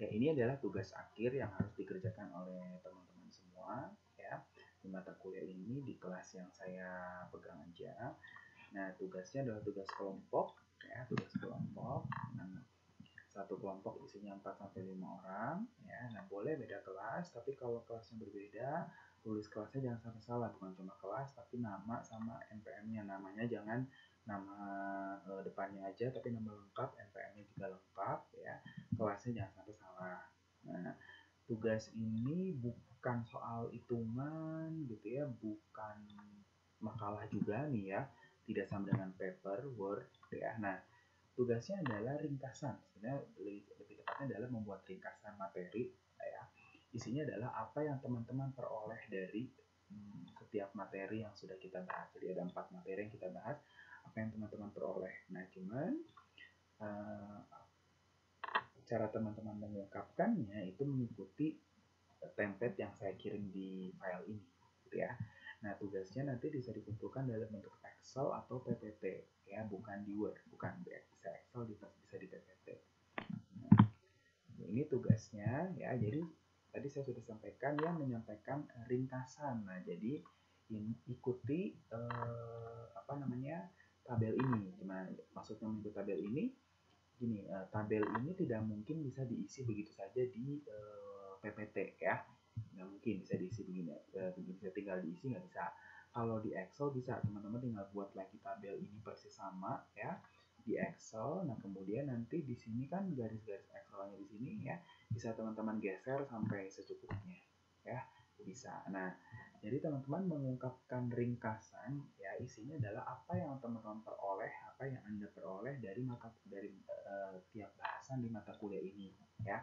Ya, ini adalah tugas akhir yang harus dikerjakan oleh teman-teman semua ya di mata kuliah ini di kelas yang saya pegang aja. Nah, tugasnya adalah tugas kelompok ya, tugas kelompok. Nah, satu kelompok isinya 4 sampai 5 orang ya. Nah, boleh beda kelas, tapi kalau kelasnya berbeda, tulis kelasnya jangan sampai salah, bukan cuma kelas tapi nama sama NPM-nya. Namanya jangan nama depannya aja tapi nama lengkap, NPM-nya juga lengkap ya. Kelasnya jangan sampai salah. Nah, tugas ini bukan soal hitungan gitu ya, bukan makalah juga nih ya, tidak sama dengan paper, word ya. Nah, tugasnya adalah ringkasan, sebenarnya lebih tepatnya adalah membuat ringkasan materi ya. Isinya adalah apa yang teman-teman peroleh dari setiap materi yang sudah kita bahas. Jadi ada 4 materi yang kita bahas, apa yang teman-teman peroleh. Nah, cuman cara teman-teman mengungkapkannya itu mengikuti template yang saya kirim di file ini gitu ya. Nah, tugasnya nanti bisa dikumpulkan dalam bentuk Excel atau PPT ya, bukan di Word, bukan bisa Excel, bisa di PPT. Nah, ini tugasnya ya. Jadi tadi saya sudah sampaikan ya, menyampaikan ringkasan. Nah, jadi ikuti tabel ini. Gimana maksudnya mengikuti tabel ini? Gini, tabel ini tidak mungkin bisa diisi begitu saja di PPT ya, nggak mungkin bisa diisi begini, bisa tinggal diisi nggak bisa. Kalau di Excel bisa, teman-teman tinggal buat lagi tabel ini persis sama ya di Excel. Nah, kemudian nanti di sini kan garis-garis Excelnya di sini ya, bisa teman-teman geser sampai secukupnya ya, bisa. Nah, jadi teman-teman mengungkapkan ringkasan ya, isinya adalah apa yang teman-teman peroleh, apa yang Anda peroleh dari tiap bahasan di mata kuliah ini ya.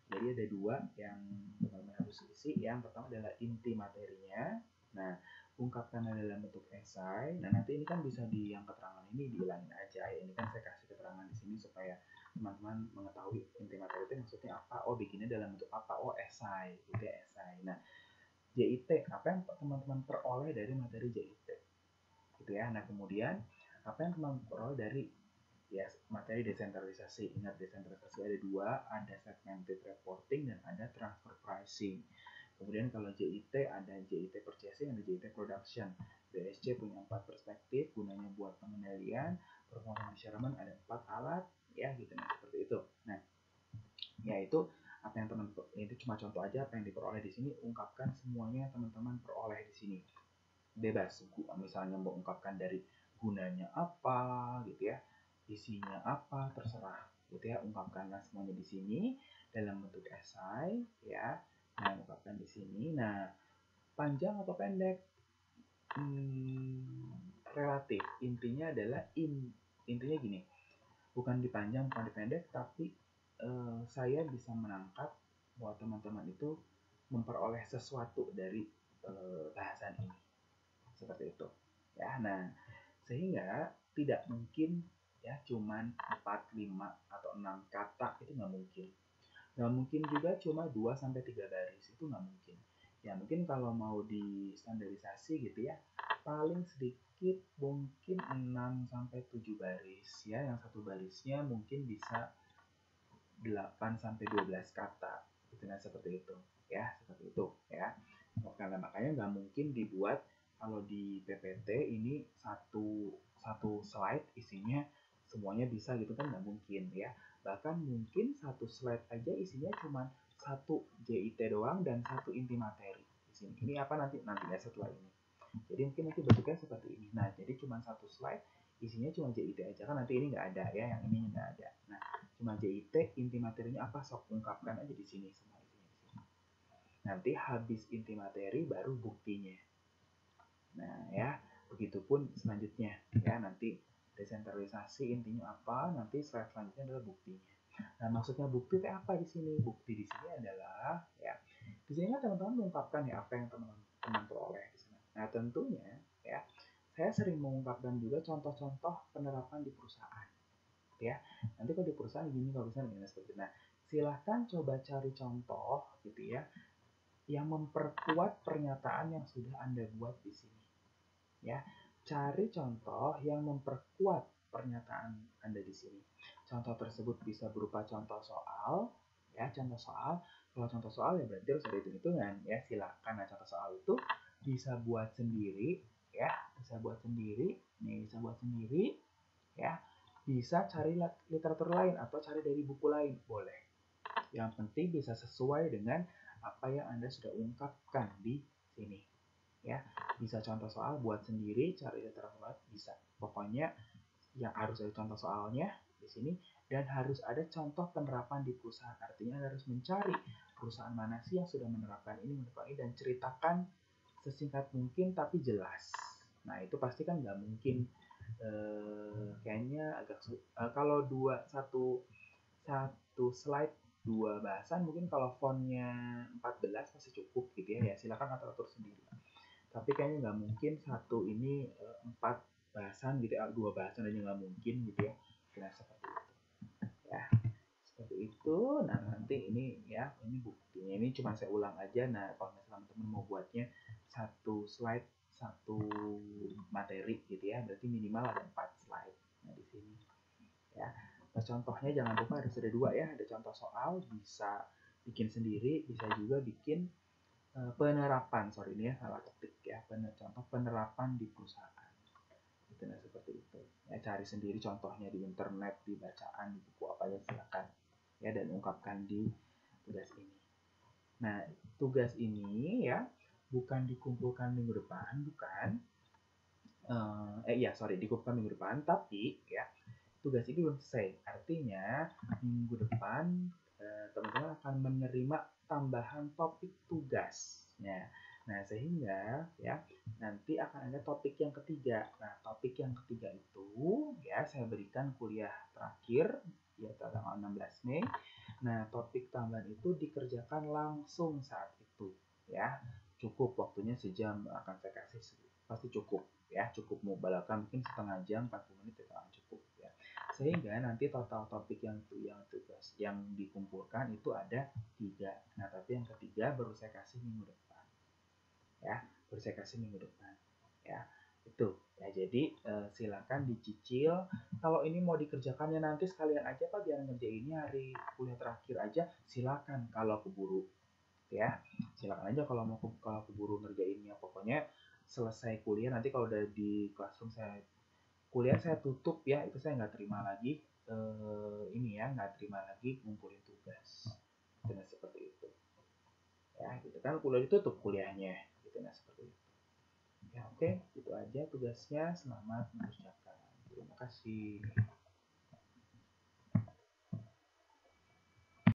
Jadi ada 2 yang teman-teman harus isi. Yang pertama adalah inti materinya. Nah, ungkapkannya dalam bentuk esai. Nah, nanti ini kan bisa yang keterangan ini dihilangin aja ya. Ini kan saya kasih keterangan di sini supaya teman-teman mengetahui inti materi itu maksudnya apa. Oh, bikinnya dalam bentuk apa? Oh, esai, gitu ya, esai. Nah, JIT, apa yang teman-teman peroleh dari materi JIT gitu ya. Nah, kemudian apa yang teman-teman peroleh dari materi desentralisasi. Ingat, desentralisasi ada 2, ada segmented reporting dan ada transfer pricing. Kemudian kalau JIT ada JIT purchasing, ada JIT production. BSC punya 4 perspektif, gunanya buat pengendalian. Performance measurement ada 4 alat ya gitu, nah seperti itu. Nah, yaitu apa yang teman-teman, itu cuma contoh aja apa yang diperoleh di sini. Ungkapkan semuanya yang teman-teman peroleh di sini, bebas. Misalnya mau ungkapkan dari gunanya apa gitu ya, isinya apa, terserah gitu ya. Ungkapkanlah semuanya di sini dalam bentuk esai ya. Nah, ungkapkan di sini. Nah, panjang atau pendek relatif. Intinya adalah intinya gini, bukan dipanjang bukan dipendek, tapi saya bisa menangkap bahwa teman-teman itu memperoleh sesuatu dari bahasan ini, seperti itu ya. Nah, sehingga tidak mungkin ya cuman 4, 5 atau 6 kata, itu nggak mungkin. Nggak mungkin juga cuma 2 sampai 3 baris, itu nggak mungkin. Ya mungkin kalau mau di standarisasi gitu ya, paling sedikit mungkin 6 sampai 7 baris ya. Yang satu barisnya mungkin bisa 8 sampai 12 kata. Gitu, nah seperti itu ya, seperti itu ya. Karena makanya nggak mungkin dibuat, kalau di PPT ini satu slide isinya semuanya bisa gitu kan, nggak mungkin ya. Bahkan mungkin satu slide aja isinya cuma 1 JIT doang dan 1 inti materi di sini. Ini apa nantinya setelah ini. Jadi mungkin nanti bentuknya seperti ini. Nah, jadi cuma 1 slide isinya cuma JIT aja kan, nanti ini nggak ada ya, yang ini nggak ada. Nah, cuma JIT, inti materinya apa, sok ungkapkan aja di sini semua isinya di sini. Nanti habis inti materi baru buktinya. Nah ya, begitupun selanjutnya ya, nanti desentralisasi intinya apa, nanti slide selanjutnya adalah buktinya. Nah, maksudnya bukti itu apa di sini? Bukti di sini adalah ya, di sini kan teman-teman mengungkapkan ya apa yang teman-teman peroleh di sana. Nah, tentunya ya, saya sering mengungkapkan juga contoh-contoh penerapan di perusahaan ya. Nanti kalau di perusahaan gini, kalau perusahaan gini, seperti itu. Nah, silahkan coba cari contoh gitu ya yang memperkuat pernyataan yang sudah Anda buat di sini ya. Cari contoh yang memperkuat pernyataan Anda di sini. Contoh tersebut bisa berupa contoh soal ya contoh soal. Kalau contoh soal ya berarti harus ada hitung-hitungan ya, silakan. Nah contoh soal itu bisa buat sendiri ya, bisa buat sendiri nih, bisa buat sendiri ya, bisa cari literatur lain atau cari dari buku lain boleh, yang penting bisa sesuai dengan apa yang Anda sudah ungkapkan di sini ya. Bisa contoh soal buat sendiri, cari literatur lain bisa, pokoknya yang harus ada contoh soalnya di sini, dan harus ada contoh penerapan di perusahaan. Artinya Anda harus mencari perusahaan mana sih yang sudah menerapkan ini dan ceritakan sesingkat mungkin tapi jelas. Nah itu pasti kan nggak mungkin, kayaknya agak kalau satu slide dua bahasan, mungkin kalau fontnya 14 masih cukup gitu ya, silakan atur sendiri. Tapi kayaknya nggak mungkin satu ini 4 bahasan gitu ya, 2 bahasan aja nggak mungkin gitu ya. Nah seperti itu ya, seperti itu. Nah nanti ini ya, ini buktinya, ini cuma saya ulang aja. Nah kalau misalnya teman-teman mau buatnya satu slide satu materi gitu ya, berarti minimal ada 4 slide. Nah di sini ya. Nah, contohnya jangan lupa harus ada 2 ya, ada contoh soal, bisa bikin sendiri, bisa juga bikin penerapan, sorry ini ya salah ketik ya, contoh penerapan di perusahaan. Gitu, nah seperti itu. Ya, cari sendiri contohnya di internet, di bacaan, di buku apa aja silakan ya, dan ungkapkan di tugas ini. Nah, tugas ini ya bukan dikumpulkan minggu depan, bukan. Dikumpulkan minggu depan, tapi ya tugas ini belum selesai. Artinya minggu depan teman-teman akan menerima tambahan topik tugasnya. Nah, sehingga ya nanti akan ada topik yang ketiga. Nah, topik yang ketiga itu ya saya berikan kuliah terakhir ya tanggal 16 Mei. Nah, topik tambahan itu dikerjakan langsung saat itu ya. Cukup waktunya sejam, akan saya kasih pasti cukup ya, cukup mubalaghah, mungkin setengah jam 40 menit itu akan cukup ya. Sehingga nanti total topik yang tugas yang dikumpulkan itu ada 3. Nah, tapi yang ketiga baru saya kasih minggu depan. Ya, baru saya kasih minggu depan. Ya, itu. Ya, jadi silakan dicicil. Kalau ini mau dikerjakannya nanti sekalian aja Pak, biar ngerjainnya hari kuliah terakhir aja, silakan kalau keburu. Ya, silakan aja kalau keburu ngerjainnya. Pokoknya selesai kuliah nanti kalau udah di classroom kuliah saya tutup ya, itu saya nggak terima lagi nggak terima lagi ngumpulin tugas. Nah seperti itu ya, gitu kan kuliah ditutup kuliahnya gitu. Nah seperti itu ya. Oke, itu aja tugasnya. Selamat mengerjakan, terima kasih.